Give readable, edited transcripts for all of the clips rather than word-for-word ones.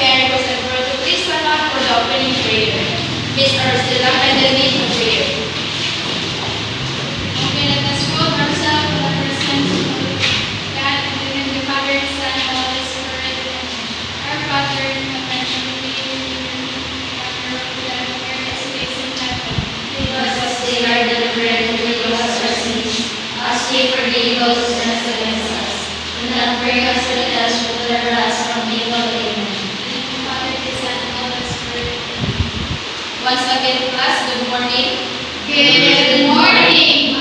Mayor Jose Alberto, please stand up for the opening prayer. Ms. Arcela, and then lead the prayer. Okay, let us quote ourselves in the presence of God, and in the Father, Son, and Holy Spirit. Our Father in heaven, hallowed be your name. Our Lord, who is based in heaven. Give us this day our daily bread, and forgive us our sins, as we forgive those who sin against us. Do not bring us to test, but deliver us from evil. Amen. In the Father, the Son, and Holy Spirit. Once again, class, good morning. Good morning,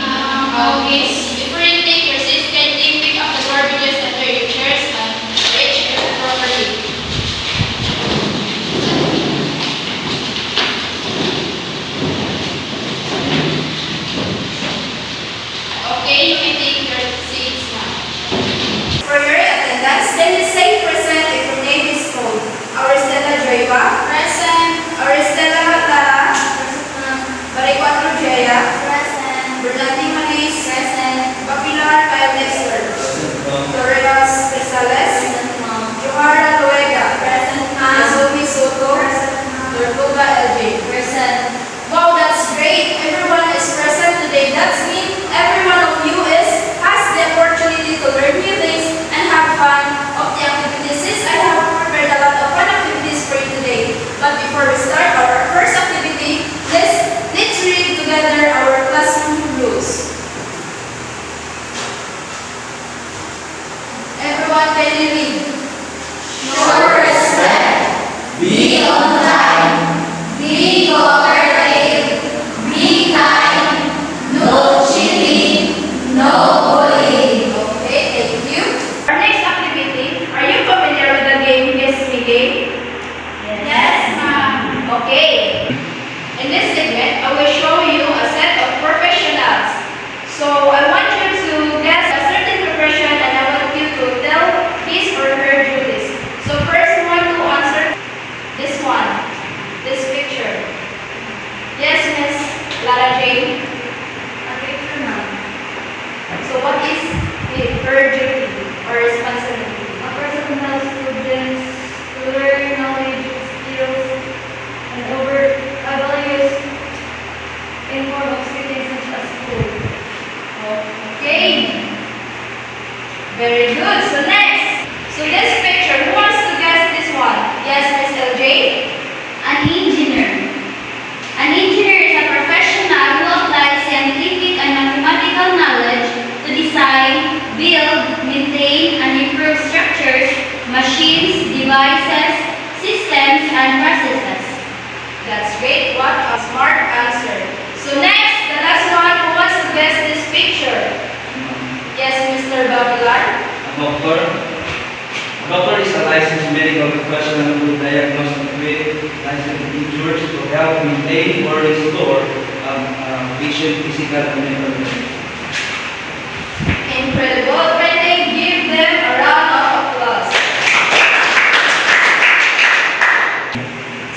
Okay, before you take your seats, kindly pick up the garbages under your chairs and arrange them properly. Okay, you may take your seats now. For your attendance, then say present if your name is called. Aristela Joyba. Present. Aristela Lara. Baricuatro Jaya. Present. Bernardi Malis. Present. Papilar Kyle Dexter. Torreas Pesales. Johara Luega. Azumi Soto. Tortuga LJ. Present. Wow, that's great. Everyone is present today. That means every one of you has the opportunity to learn new things and have fun of the activities. Since I have prepared a lot of fun activities for you today. But before we start our first activity, let's read together our classroom rules. Everyone can you read? Show respect. Be on time. Be cooperative. Be kind. No cheating. No bullying. Okay, thank you. Our next activity, are you familiar with the game Guess Me Game? Yes, ma'am. Okay. In this segment, I will show you a set of professionals. So I want you to guess a certain profession and I want you to tell his or her duties. So first one to answer this one, this picture. Yes, Miss Lara Jane. A picture, ma'am. So what is her duty or responsibility? A person who helps students to learn knowledge, skills, and values in form of settings such as school. Okay. Very good. So next. So this picture, who wants to guess this one? Yes, Miss LJ. An engineer. An engineer is a professional who applies scientific and mathematical knowledge to design, build, maintain, and improve structures, machines, devices, systems, and processes. That's great. What a smart answer. So next, the last one, who wants to guess this picture? Yes, Mr. Babilar. A doctor. A doctor is a licensed medical professional who diagnoses and treats licensed injuries to help maintain or restore patient physical and mental health. Incredible. Can they give them a round of applause?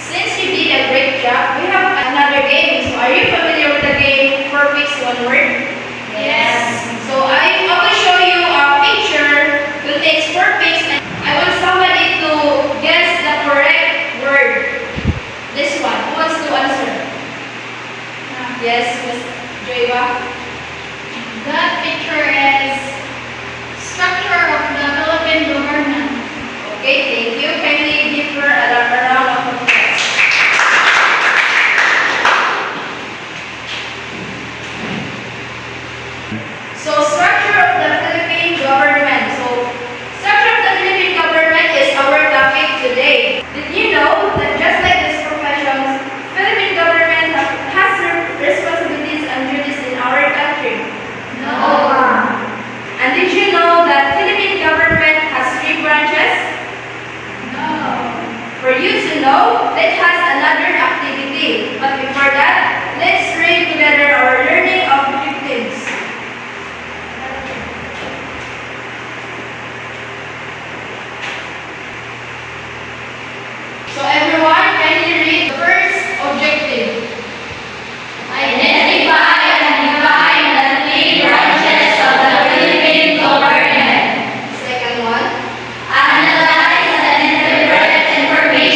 Since you did a great job, we have another game. So are you familiar with the game 4 weeks, 1 word? Yes. So I will show you a picture that takes 4 pics and I want somebody to guess the correct word. This one. Who wants to answer? Yes, Ms. Joyba. That picture is structure of the Philippine government. Okay, thank you. Kindly give her a round of applause. So structure of the Philippine government. So structure of the Philippine government is our topic today. Did you know that just like these professions, Philippine government has responsibilities and duties in our country? No. And did you know that Philippine government has 3 branches? No. For you to know, let's have another activity. But before that, let's read together our learning objectives. So everyone, kindly read the first objective. Identify and define the 3 branches of the Philippine government. Second one. Analyze and interpret information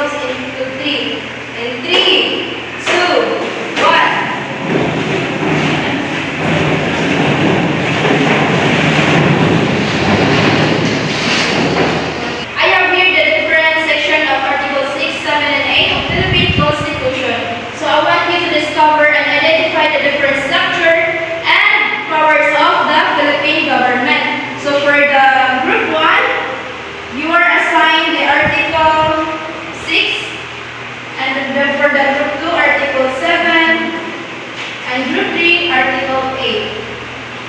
articles into three. In 3, 2, 1. I have here the different section of Article 6, 7, and 8 of Philippine Constitution. So I want you to discover and identify the different structure and powers of the Philippine government. So for the group 1, you are assigned the Article 6, and for the group 2, Article 7, and group 3, Article 8.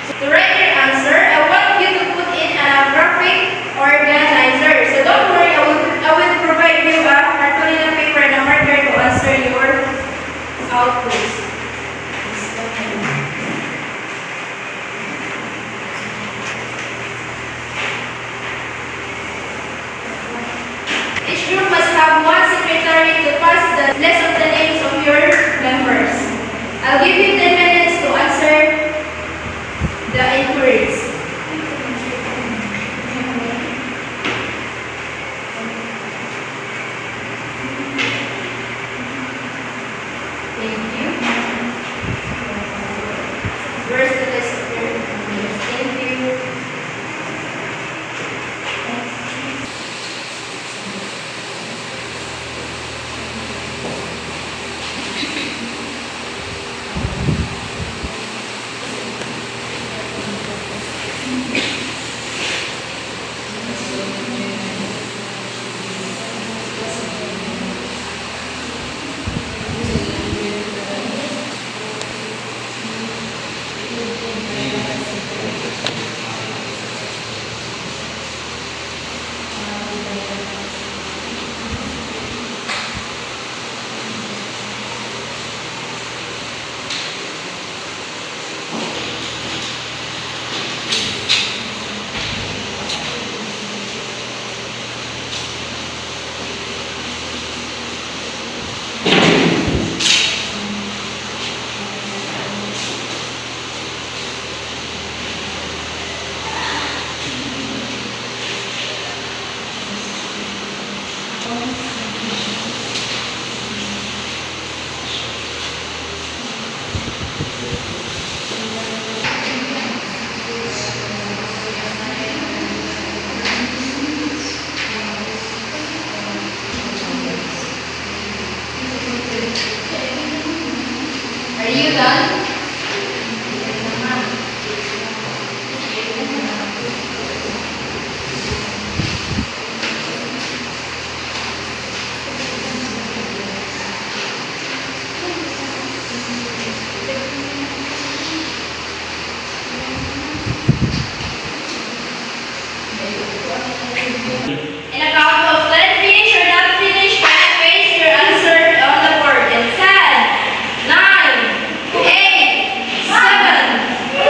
So to write your answer, I want you to put in a graphic organizer. So don't worry, I will provide you a cartolina paper and a marker to answer your outputs. Each group must have one secretary to pass the list of the names of your members. I'll give you 10 minutes to answer the inquiries. Thank you. Where's the list of your names? Thank you. Are you done? In a count of 10, finish or not finish, can I paste your answer on the board? In 10, 9, 8, 7, 6,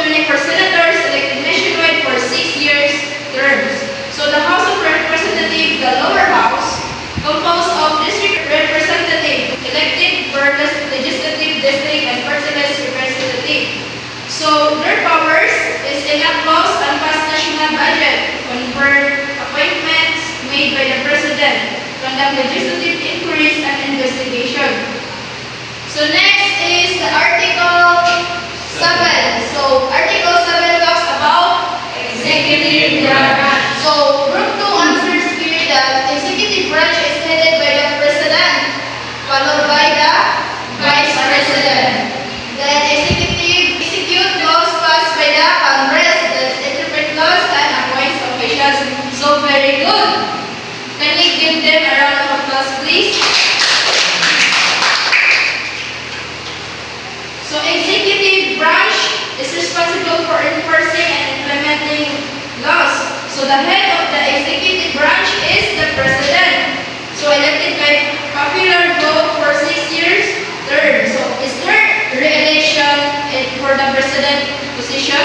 24 senators elected nationwide for 6 years terms. So the House of Representatives, the lower house, composed of district representative elected per legislative district and party-list representative. So their powers is enact laws and pass national budget, confer, appoint So the head of the executive branch is the president. So elected by popular vote for 6 years term. So is there re-election for the president position?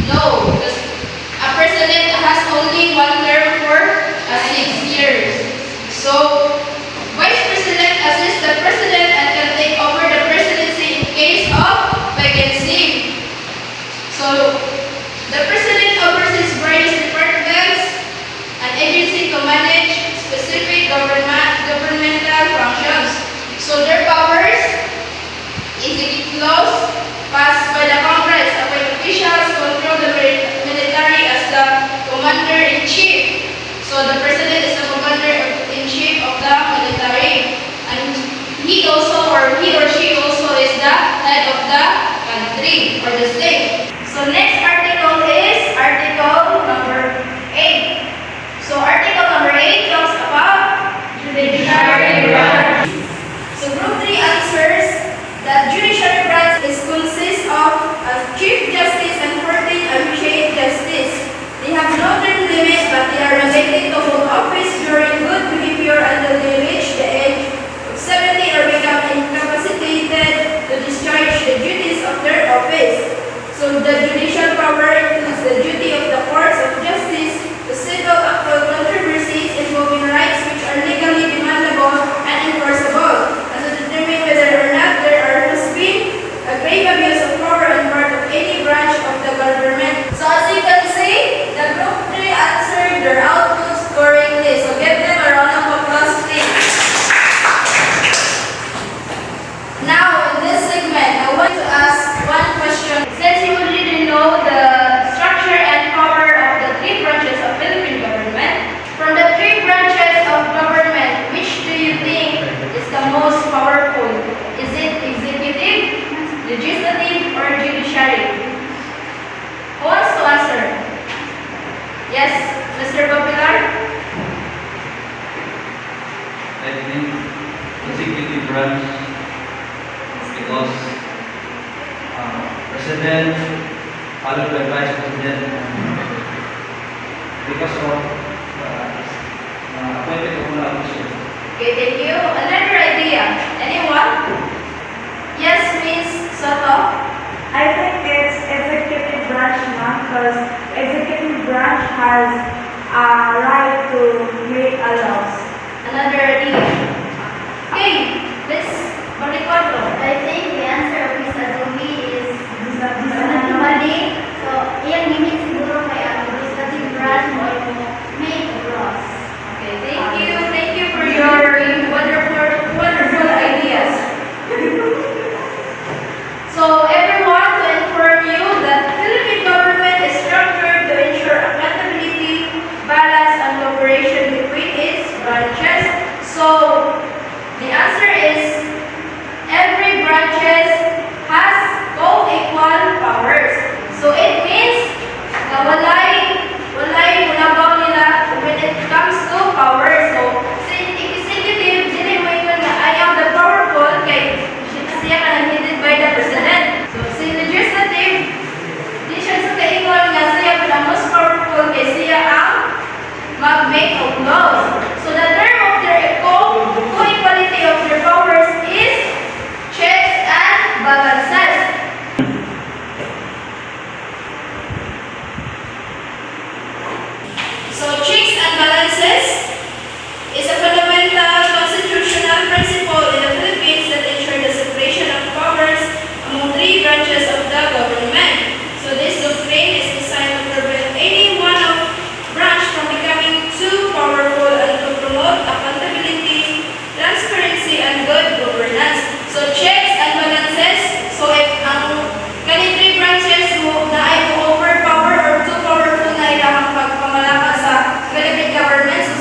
No, because a president has only one term for 6 years. So, vice president assists the president and can take over the presidency in case of vacancy. So, the president oversees various departments and agencies to manage specific governmental functions. So, their powers: execute laws passed by the Congress, appoint officials, control the military as the commander-in-chief. So the president is the commander-in-chief of the military, and he or she also is the head of the country or the state. So next article is article number 8. So article number 8 talks about judiciary branch. So group 3 answers that judiciary branch consists of a chief justice and 14 chief justice. They have no term limit, but they are mandated to hold office during good behavior until they reach the age of 70 or become incapacitated to discharge the duties of their office. So the judicial power includes the duty of the courts of justice to settle actual controversies involving rights which are legally demandable and enforceable, and to determine whether or not there has been a grave abuse of power on part of any branch of the government. So as you can see, the group 3 answered their outputs correctly. So give them a round of applause, please. Now, in this segment, I want to ask one question. Since you already know the structure and power of the 3 branches of Philippine government, from the 3 branches of government, which do you think is the most powerful? Is it executive, legislative, or judiciary? Who wants to answer? Yes, Mr. Popular? I think executive branch because president followed by vice president because of appointed official. Okay, thank you. Another idea. Anyone? Yes, Miss Soto? I think it's executive branch now because executive branch has a right to make a laws. Another idea. Okay, Miss Bonicuatro. I think the answer of Miss Azumi is mali. So, iyan meaning siguro kay legislative branch mo make laws. Okay, thank you for your wonderful ideas. So everyone, to inform you that Philippine government is structured to ensure accountability, balance, and cooperation between its branches. So the answer is every branches has co-equal powers. So it means na walay mulabaw nila when it comes to power. So sa executive, dili mo ingon nga I am the powerful kay siya ka headed by the president. So sa legislative, di siya sa kaingon nga siya pa the most powerful kay siya ang mag-make of laws. So the term of their co-equality of their powers is checks and balances. So checks and balances is a fundamental constitutional principle in the Philippines that ensure the separation of powers among 3 branches of the government. So this doctrine is designed to prevent any one of branch from becoming too powerful and to promote accountability, transparency, and good governance. So checks and balances. So if ang kani 3 branches mo na ay overpower or too powerful na ilang pagpamalaka sa Philippine government, so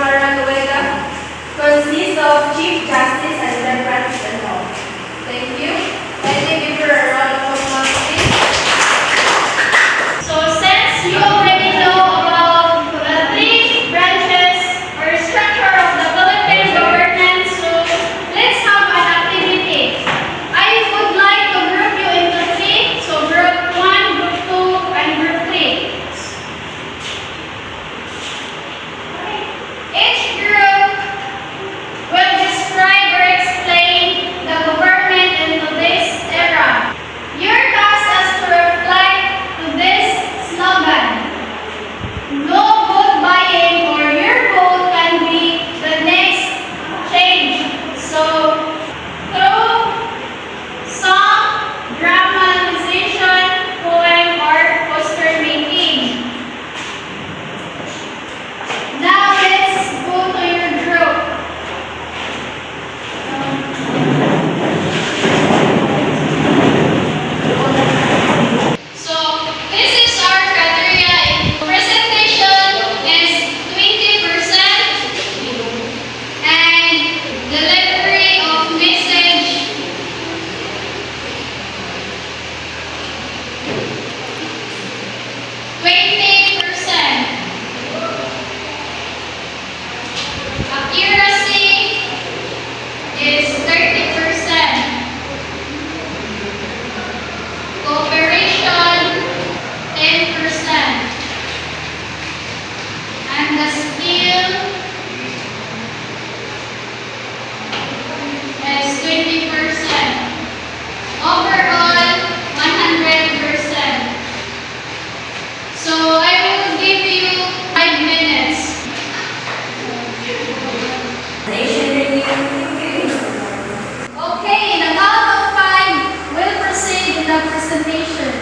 Mara Nueva consists of Chief Justice and Temperance and Law. Thank you. Kindly give her a round of applause, please. So since you already know about the three branches or structure of the Philippine government, so let's have an activity. I would like to group you into three. So group 1, group 2, and group 3. Each group will describe or explain the government in today's era. Your task is to reflect to this slogan. No vote buying or your vote can be the next change. So, through song, dramatization, poem, or poster making. Now let's go to your group. So this is our criteria. Presentation is 20% and delivery of message 20%. Accuracy is 30%. Cooperation 10%. And the skill is 20%. Overall 100%. So I will give you 5 minutes. Okay, in a count of 5, we'll proceed in the presentation.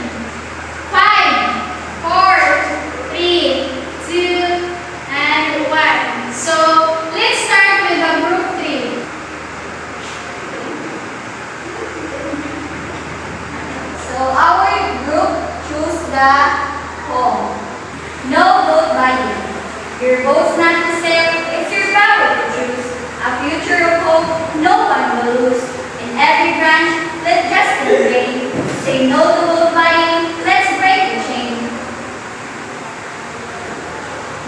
5, 4, 3, 2, and 1. So let's start with the group 3. So our group choose the home. No vote buying. Your vote's not for sale, it's your power to choose. A future of hope, no one will lose. In every branch, let justice reign. Say no to vote buying, let's break the chain.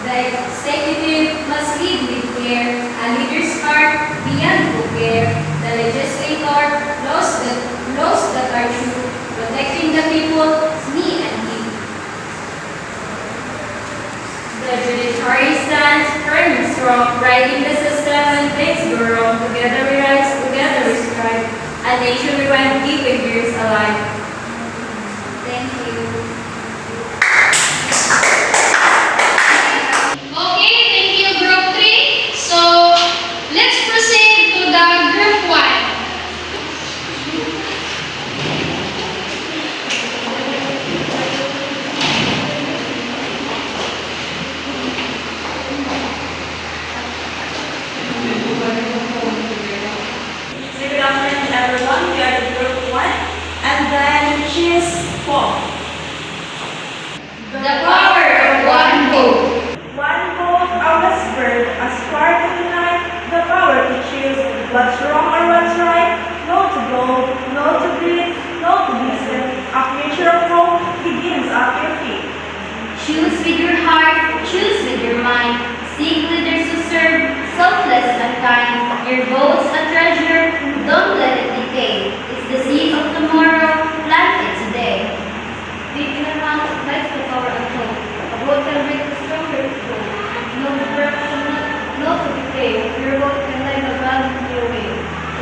The executive must lead with care. A leader's heart beyond compare. The legislator laws that are true. Protecting the people, me and you. The judiciary stands firm and strong, righting the system when things go wrong. Together we rise, together we strive. A nation we want to keep with years alive. Thank you. Okay, thank you, group 3. So let's proceed to the group 1. Good afternoon, everyone. We are the group 1, and then choose 4. The power of one vote. One vote, always spread a spark to unite, the power to choose what's wrong or what's right, no to gold, no to greed, no to wisdom. A future of hope begins at your feet. Choose with your heart, choose with your mind. Seek leaders who serve, selfless and kind. Your vote's a treasure, don't let it decay. It's the seed of tomorrow, plant it today. Big in amount, life the power of hope. A vote can make a stronger hope. No corruption, no to decay. Your vote can light a value your way.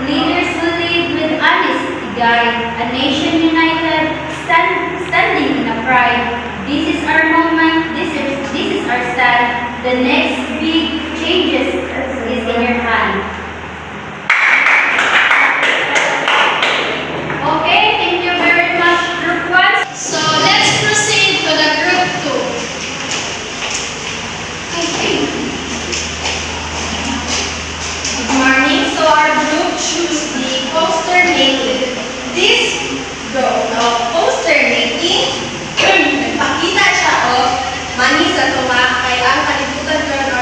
Leaders will lead with honesty guide. A nation united, standing in a pride. This is our moment, this is our stand. The next big changes is in your hand. Okay, thank you very much, group 1. So let's proceed to the group 2. Good morning. So our group choose the poster making. This group of poster making, nagpakita siya o mani sa tuma kay ang kalibutan karon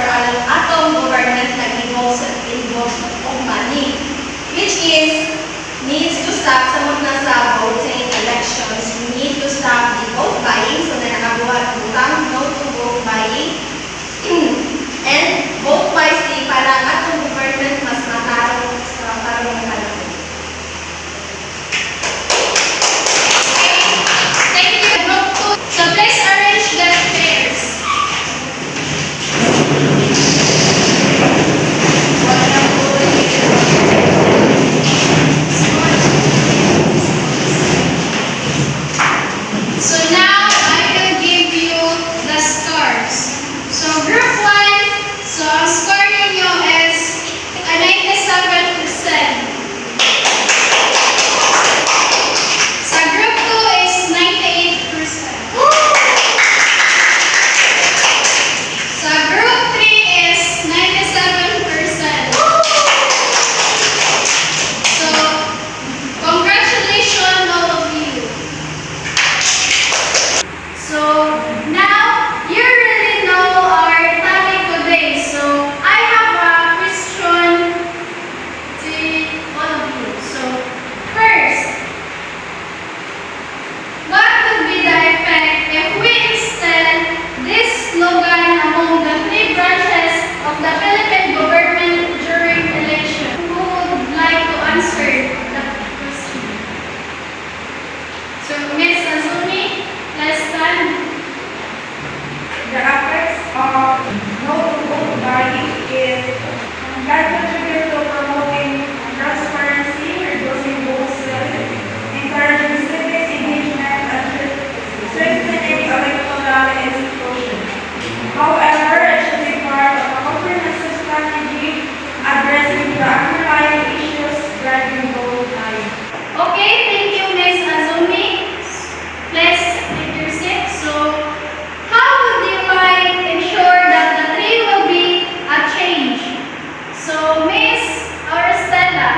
The effects of no to vote buying is can contribute to promoting transparency, reducing vote selling, encouraging civic engagement, and strengthening electoral institutions. However, it should be part of a comprehensive strategy addressing the underlying issues driving vote buying. Okay, thank you, Ms. Azumi. Let's take your seat. So, how would you like ensure that the tree will be a change? So, Ms. Auristela,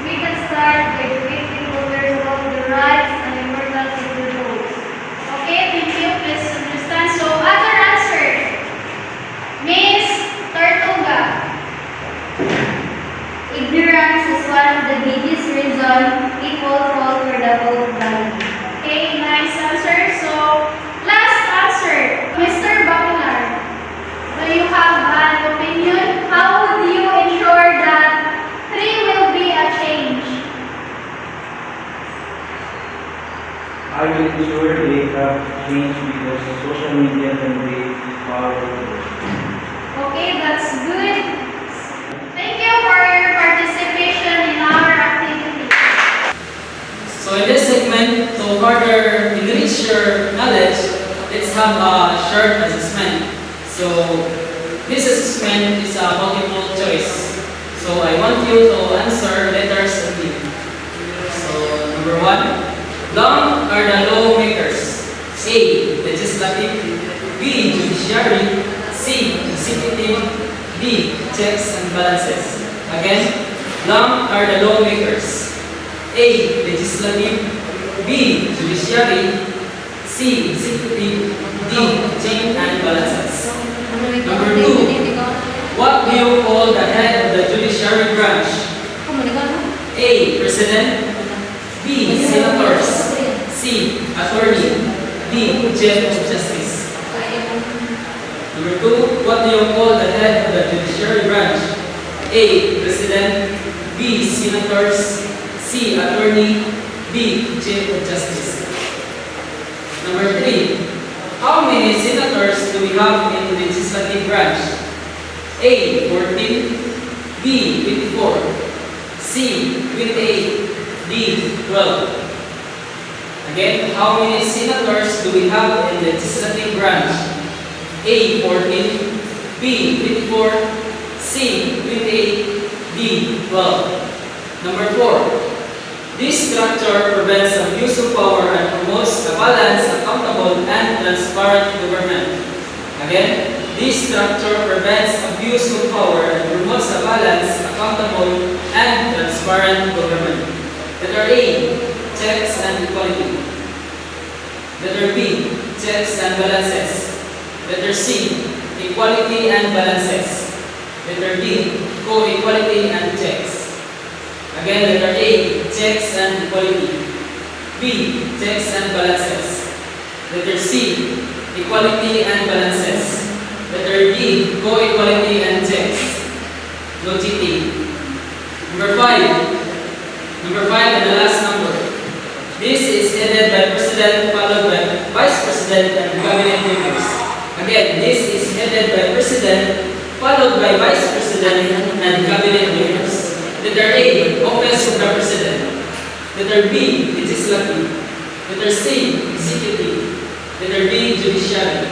we can start with educating voters about the rights and importance of their votes. Okay, thank you. Please understand. So, other answer. Ms. Tortuga. Ignorance is one of the biggest reason people fall for the vote buying. Okay, nice answer. So, last answer, Mr. Bacalar. Do you have an opinion? How would you ensure that three will be a change? I will ensure they have change because social media can be powerful. Okay, that's good. Thank you for your participation in our activity. So in this segment, to further enrich your knowledge, let's have a short assessment. So this assessment is a multiple choice. So I want you to answer letters only. So number 1, long are the lawmakers. A, legislative. B, judiciary. C, executive. D, checks and balances. Again, long are the lawmakers. A, legislative. B, judiciary. C, executive. D, check and balances. Number 2, what do you call the head of the judiciary branch? A, president. B, senators. C, attorney. D, chief of justice. Number 2, what do you call the head of the judiciary branch? A, president. B, senators. C, attorney. D, chief of justice. Number 3, how many senators do we have in the legislative branch? A, 14. B, 24. C, 28. D, 12. Again, how many senators do we have in the legislative branch? A, 14. B, 24. C, 28. D, 12. Number 4. This structure prevents abuse of power and promotes a balanced, accountable, and transparent government. Again, this structure prevents abuse of power and promotes a balanced, accountable, and transparent government. Letter A, checks and equality. Letter B, checks and balances. Letter C, equality and balances. Letter D, co-equality and checks. Again, letter A, checks and equality. B, checks and balances. Letter C, equality and balances. Letter D, co-equality and checks. No cheating. Number 5. Number 5 and the last number. This is headed by President followed by Vice President and Cabinet members. Again, this is headed by President followed by Vice President and Cabinet members. Letter A, Office of the President. Letter B, Legislative. Letter C, Executive. Letter D, Judiciary.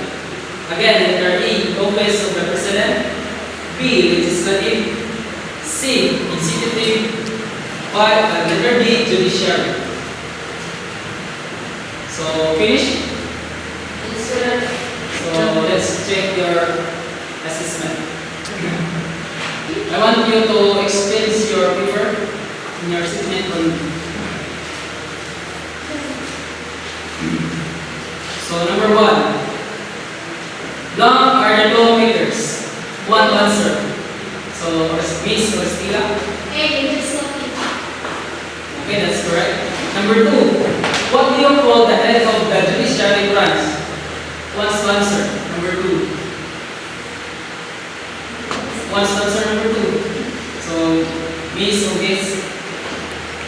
Again, letter E, Office of the President. B, Legislative. C, Executive. Letter D, Judiciary. So, finish? Yes, sir. So, let's check your assessment. I want you to expense your paper in your statement on. So, number 1. Long are the lawmakers. One answer. So, Miss Rostila. A, legislative. Okay, that's correct. Number 2. What do you call the head of the judiciary branch? What's the answer? Number 2. What's the answer? Number 2. So, Miss Ogis.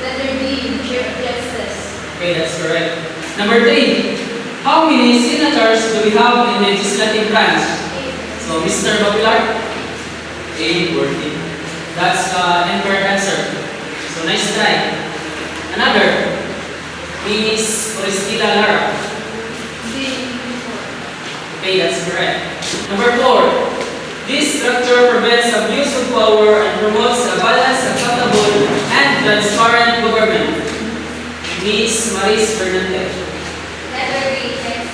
Letter D, Chief Justice. Okay, that's correct. Number 3. How many senators do we have in the legislative branch? So, Mr. Bapilar? 14. That's the incorrect answer. So, nice try. Another. Miss Orestila Lara. Okay, that's correct. Number 4. This structure prevents abuse of power and promotes a balanced, accountable, and transparent government. Miss Maris Fernandez. Letter B, text.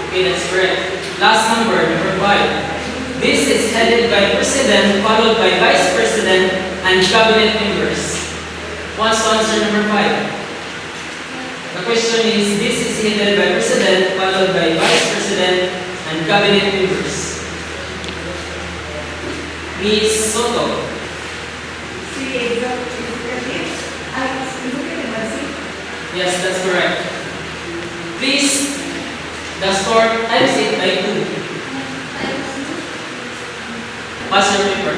Okay, that's correct. Last number 5. This is headed by President, followed by Vice President, and Cabinet members. Who wants to answer number 5? The question is, this is headed by President, followed by Vice President, and Cabinet members. Miss Soto. Yes, that's correct. Please, the score times it by 2. Pass your paper.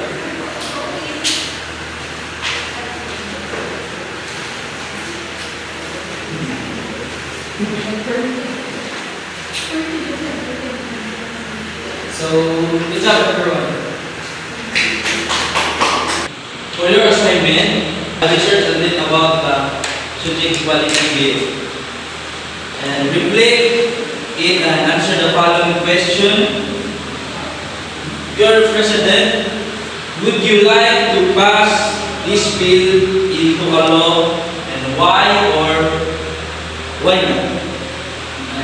So, good job everyone. For your assignment, research a bit about the Shooting Equality Bill. And reflect it and answer the following question. Your President, would you like to pass this bill into a law, and why or why not?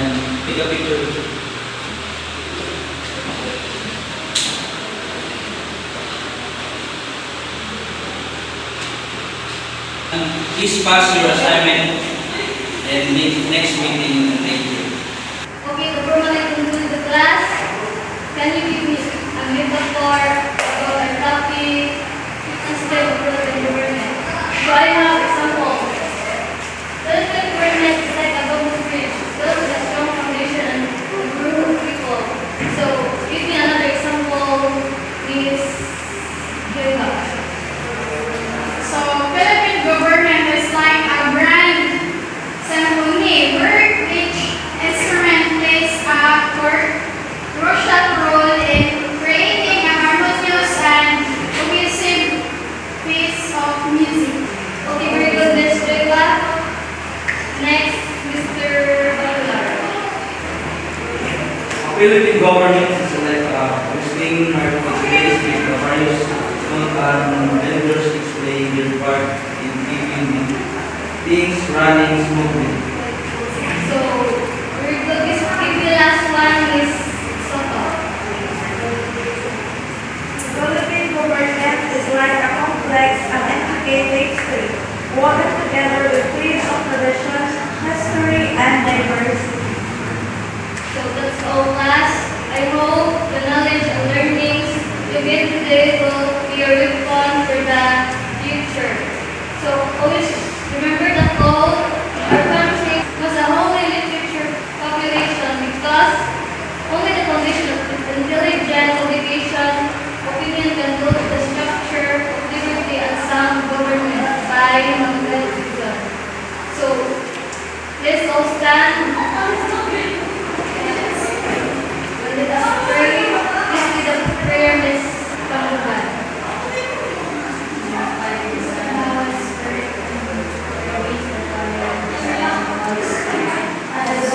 And take a picture. Please pass your assignment and meet next meeting. Thank you. Okay, before I conclude the class, can you give me a metaphor about a topic instead of the government? So I have examples. The government is like a bamboo bridge, built with a strong foundation and a group of people. So give me another example, please. Give up. So, Philippine government is like a grand symphony where each instrument plays a crucial role in creating a harmonious and cohesive piece of music. Okay, very good, Ms. Vega. Next, Mr. Balar. Philippine government is like hosting marketplace with the various vendors explain their part in keeping things running smoothly. So, very good. Give the last one is Soto. Philippine government is like a complex and intricate tapestry, woven together with threads of traditions, history, and diversity. So that's all class. I hope the knowledge and learnings you get today will be a weapon for the future. So always remember the goal. Our country was a wholly literature population because only the foundation of intelligent education, opinion can build the structure of liberty and sound government by Mangal. So let's all stand. Let us pray. Please be the prayer, Miss Panguban.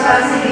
As